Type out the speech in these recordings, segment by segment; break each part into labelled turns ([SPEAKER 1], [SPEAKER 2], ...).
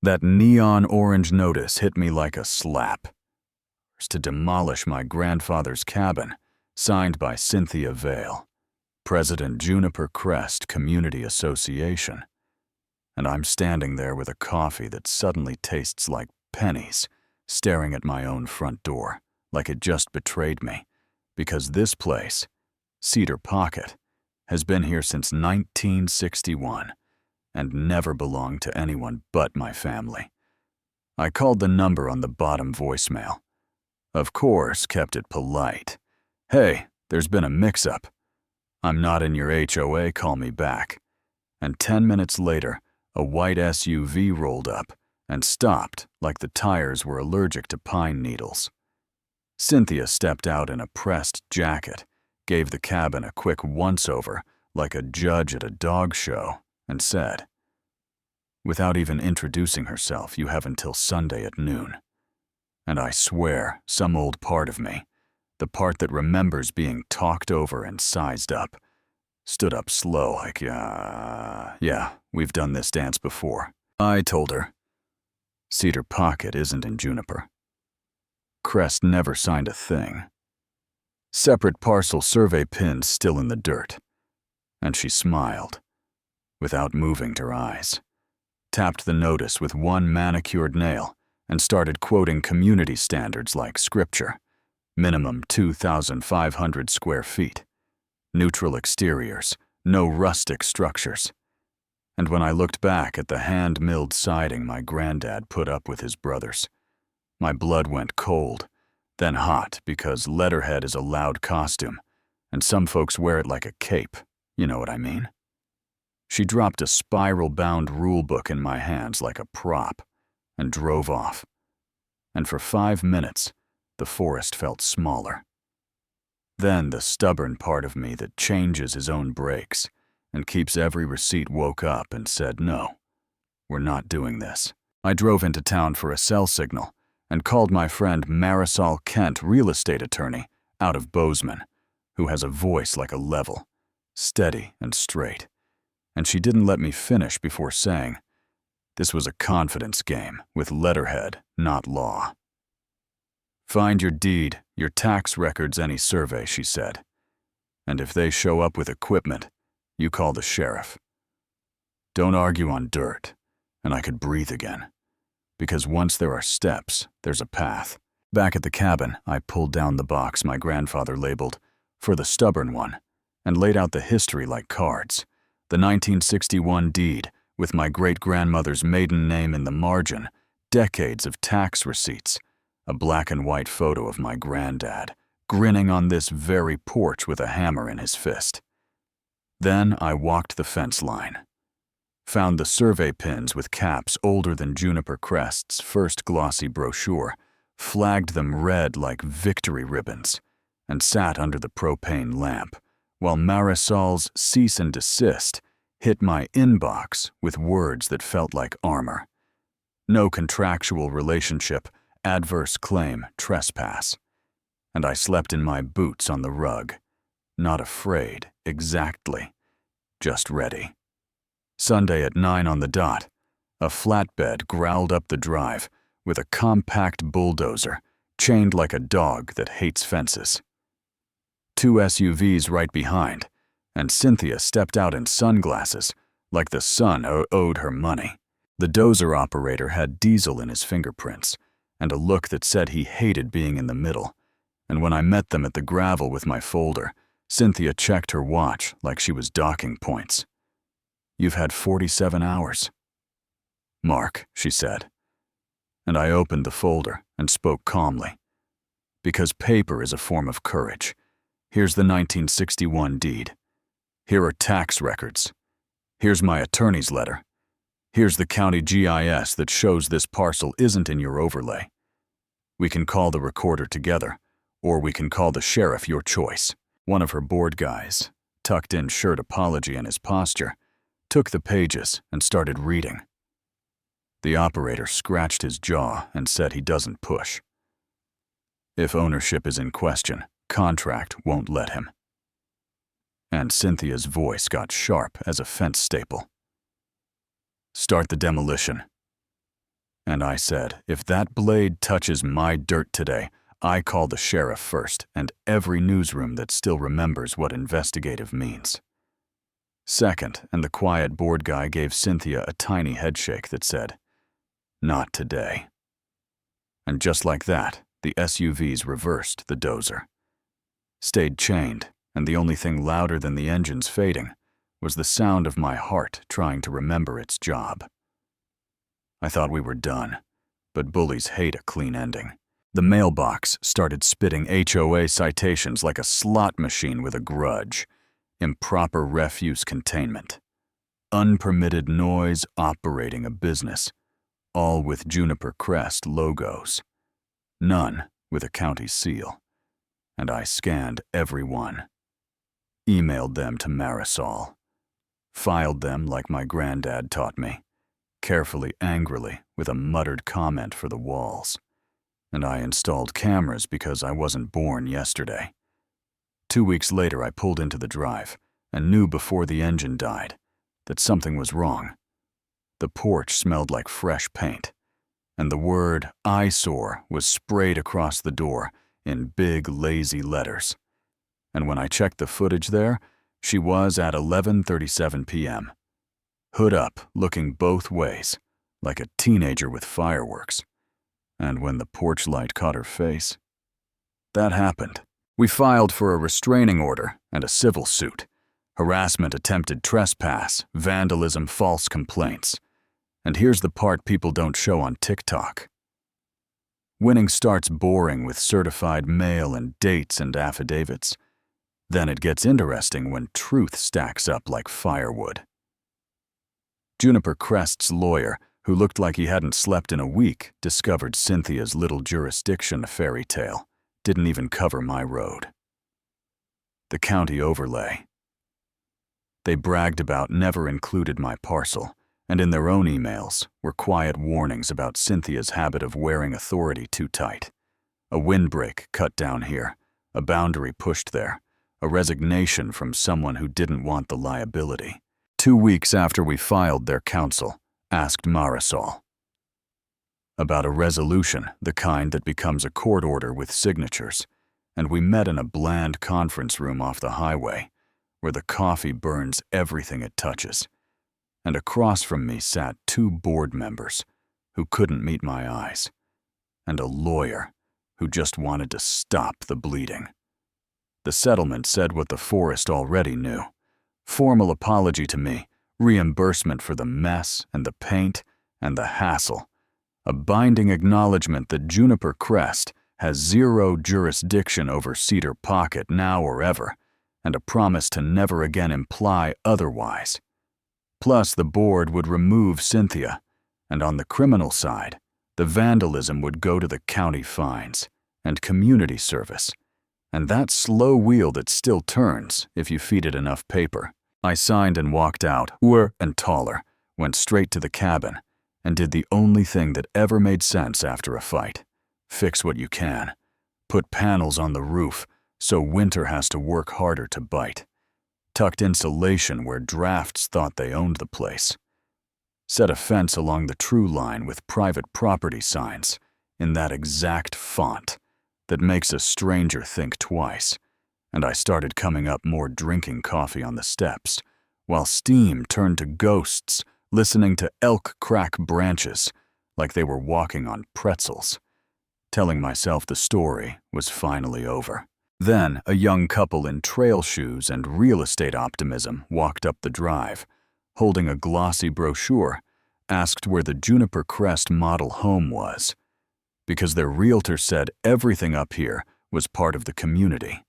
[SPEAKER 1] That neon orange notice hit me like a slap. To demolish my grandfather's cabin, signed by Cynthia Vale, President Juniper Crest Community Association. And I'm standing there with a coffee that suddenly tastes like pennies, staring at my own front door, like it just betrayed me, because this place, Cedar Pocket, has been here since 1961 and never belonged to anyone but my family. I called the number on the bottom voicemail. Of course, kept it polite. Hey, there's been a mix-up. I'm not in your HOA, call me back. And 10 minutes later, a white SUV rolled up and stopped like the tires were allergic to pine needles. Cynthia stepped out in a pressed jacket, gave the cabin a quick once-over like a judge at a dog show, and said, "Without even introducing herself, you have until Sunday at noon." And I swear, some old part of me, the part that remembers being talked over and sized up, stood up slow like, yeah, we've done this dance before. I told her, Cedar Pocket isn't in Juniper. Crest never signed a thing. Separate parcel survey pins still in the dirt. And she smiled, without moving her eyes, tapped the notice with one manicured nail, and started quoting community standards like scripture. Minimum 2,500 square feet. Neutral exteriors, no rustic structures. And when I looked back at the hand-milled siding my granddad put up with his brothers, my blood went cold, then hot because letterhead is a loud costume, and some folks wear it like a cape, you know what I mean? She dropped a spiral-bound rulebook in my hands like a prop, and drove off. And for 5 minutes, the forest felt smaller. Then the stubborn part of me that changes his own brakes and keeps every receipt woke up and said, no, we're not doing this. I drove into town for a cell signal and called my friend Marisol Kent, real estate attorney, out of Bozeman, who has a voice like a level, steady and straight. And she didn't let me finish before saying, this was a confidence game with letterhead, not law. Find your deed, your tax records, any survey, she said. And if they show up with equipment, you call the sheriff. Don't argue on dirt, and I could breathe again. Because once there are steps, there's a path. Back at the cabin, I pulled down the box my grandfather labeled, "For the Stubborn One," and laid out the history like cards. The 1961 deed, with my great-grandmother's maiden name in the margin, decades of tax receipts, a black and white photo of my granddad, grinning on this very porch with a hammer in his fist. Then I walked the fence line, found the survey pins with caps older than Juniper Crest's first glossy brochure, flagged them red like victory ribbons, and sat under the propane lamp, while Marisol's cease and desist hit my inbox with words that felt like armor. No contractual relationship, adverse claim, trespass. And I slept in my boots on the rug, not afraid, exactly, just ready. Sunday at 9 on the dot, a flatbed growled up the drive with a compact bulldozer chained like a dog that hates fences. 2 SUVs right behind, and Cynthia stepped out in sunglasses like the sun owed her money. The dozer operator had diesel in his fingerprints and a look that said he hated being in the middle. And when I met them at the gravel with my folder, Cynthia checked her watch like she was docking points. You've had 47 hours. Mark, she said. And I opened the folder and spoke calmly. Because paper is a form of courage. Here's the 1961 deed. Here are tax records. Here's my attorney's letter. Here's the county GIS that shows this parcel isn't in your overlay. We can call the recorder together, or we can call the sheriff, your choice. One of her board guys, tucked-in shirt apology in his posture, took the pages and started reading. The operator scratched his jaw and said he doesn't push. If ownership is in question, contract won't let him. And Cynthia's voice got sharp as a fence staple. Start the demolition. And I said, if that blade touches my dirt today, I call the sheriff first and every newsroom that still remembers what investigative means. Second, and the quiet board guy gave Cynthia a tiny headshake that said, not today. And just like that, the SUVs reversed the dozer. Stayed chained, and the only thing louder than the engines fading was the sound of my heart trying to remember its job. I thought we were done, but bullies hate a clean ending. The mailbox started spitting HOA citations like a slot machine with a grudge. Improper refuse containment. Unpermitted noise operating a business, all with Juniper Crest logos. None with a county seal. And I scanned every one. Emailed them to Marisol. Filed them like my granddad taught me, carefully, angrily, with a muttered comment for the walls. And I installed cameras because I wasn't born yesterday. 2 weeks later, I pulled into the drive and knew before the engine died that something was wrong. The porch smelled like fresh paint, and the word eyesore was sprayed across the door in big, lazy letters. And when I checked the footage there, she was at 11:37 p.m. Hood up, looking both ways, like a teenager with fireworks. And when the porch light caught her face, that happened. We filed for a restraining order and a civil suit. Harassment, attempted trespass, vandalism, false complaints. And here's the part people don't show on TikTok. Winning starts boring with certified mail and dates and affidavits. Then it gets interesting when truth stacks up like firewood. Juniper Crest's lawyer, who looked like he hadn't slept in a week, discovered Cynthia's little jurisdiction fairy tale didn't even cover my road. The county overlay. They bragged about never included my parcel, and in their own emails were quiet warnings about Cynthia's habit of wearing authority too tight. A windbreak cut down here, a boundary pushed there, a resignation from someone who didn't want the liability. 2 weeks after we filed, their counsel asked Marisol about a resolution, the kind that becomes a court order with signatures, and we met in a bland conference room off the highway, where the coffee burns everything it touches. And across from me sat 2 board members who couldn't meet my eyes, and a lawyer who just wanted to stop the bleeding. The settlement said what the forest already knew. Formal apology to me, reimbursement for the mess and the paint and the hassle, a binding acknowledgement that Juniper Crest has 0 jurisdiction over Cedar Pocket now or ever, and a promise to never again imply otherwise. Plus, the board would remove Cynthia, and on the criminal side, the vandalism would go to the county fines and community service, and that slow wheel that still turns if you feed it enough paper. I signed and walked out, and taller, went straight to the cabin, and did the only thing that ever made sense after a fight. Fix what you can. Put panels on the roof so winter has to work harder to bite. Tucked insulation where drafts thought they owned the place. Set a fence along the true line with private property signs in that exact font that makes a stranger think twice. And I started coming up more drinking coffee on the steps, while steam turned to ghosts listening to elk crack branches like they were walking on pretzels. Telling myself the story was finally over. Then a young couple in trail shoes and real estate optimism walked up the drive, holding a glossy brochure, asked where the Juniper Crest model home was, because their realtor said everything up here was part of the community.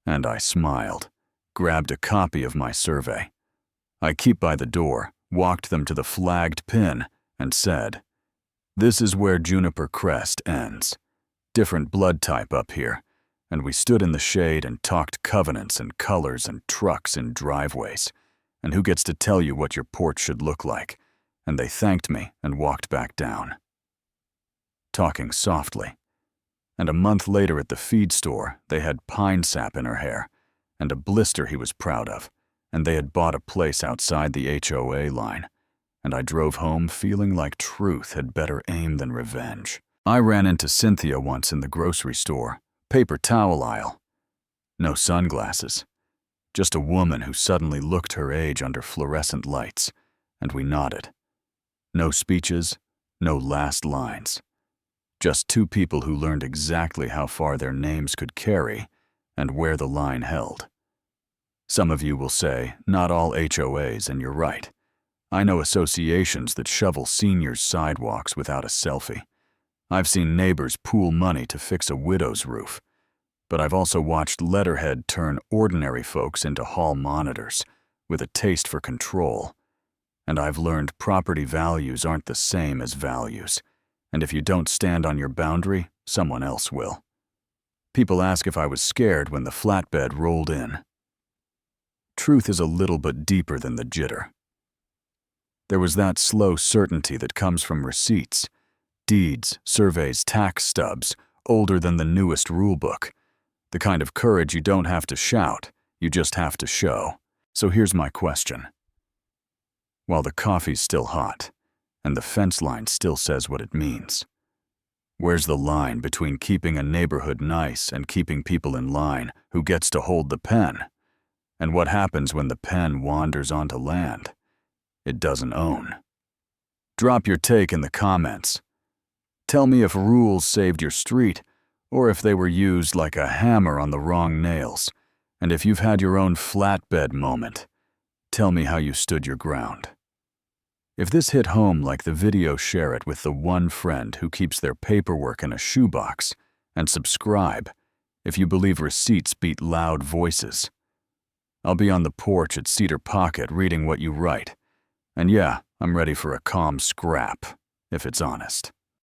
[SPEAKER 1] And I smiled, grabbed a copy of my survey. I keep by the door, walked them to the flagged pin, and said, "This is where Juniper Crest ends. Different blood type up here." And we stood in the shade and talked covenants and colors and trucks in driveways, and who gets to tell you what your porch should look like, and they thanked me and walked back down. Talking softly. And a month later at the feed store, they had pine sap in her hair, and a blister he was proud of, and they had bought a place outside the HOA line, and I drove home feeling like truth had better aim than revenge. I ran into Cynthia once in the grocery store, paper towel aisle. No sunglasses, just a woman who suddenly looked her age under fluorescent lights, and we nodded. No speeches, no last lines. Just two people who learned exactly how far their names could carry and where the line held. Some of you will say, not all HOAs, and you're right. I know associations that shovel seniors' sidewalks without a selfie. I've seen neighbors pool money to fix a widow's roof. But I've also watched letterhead turn ordinary folks into hall monitors with a taste for control. And I've learned property values aren't the same as values. And if you don't stand on your boundary, someone else will. People ask if I was scared when the flatbed rolled in. Truth is a little bit deeper than the jitter. There was that slow certainty that comes from receipts, deeds, surveys, tax stubs, older than the newest rulebook. The kind of courage you don't have to shout, you just have to show. So here's my question. While the coffee's still hot, and the fence line still says what it means, where's the line between keeping a neighborhood nice and keeping people in line who gets to hold the pen? And what happens when the pen wanders onto land it doesn't own? Drop your take in the comments. Tell me if rules saved your street, or if they were used like a hammer on the wrong nails. And if you've had your own flatbed moment, tell me how you stood your ground. If this hit home like the video, share it with the one friend who keeps their paperwork in a shoebox, and subscribe if you believe receipts beat loud voices. I'll be on the porch at Cedar Pocket reading what you write. And yeah, I'm ready for a calm scrap, if it's honest.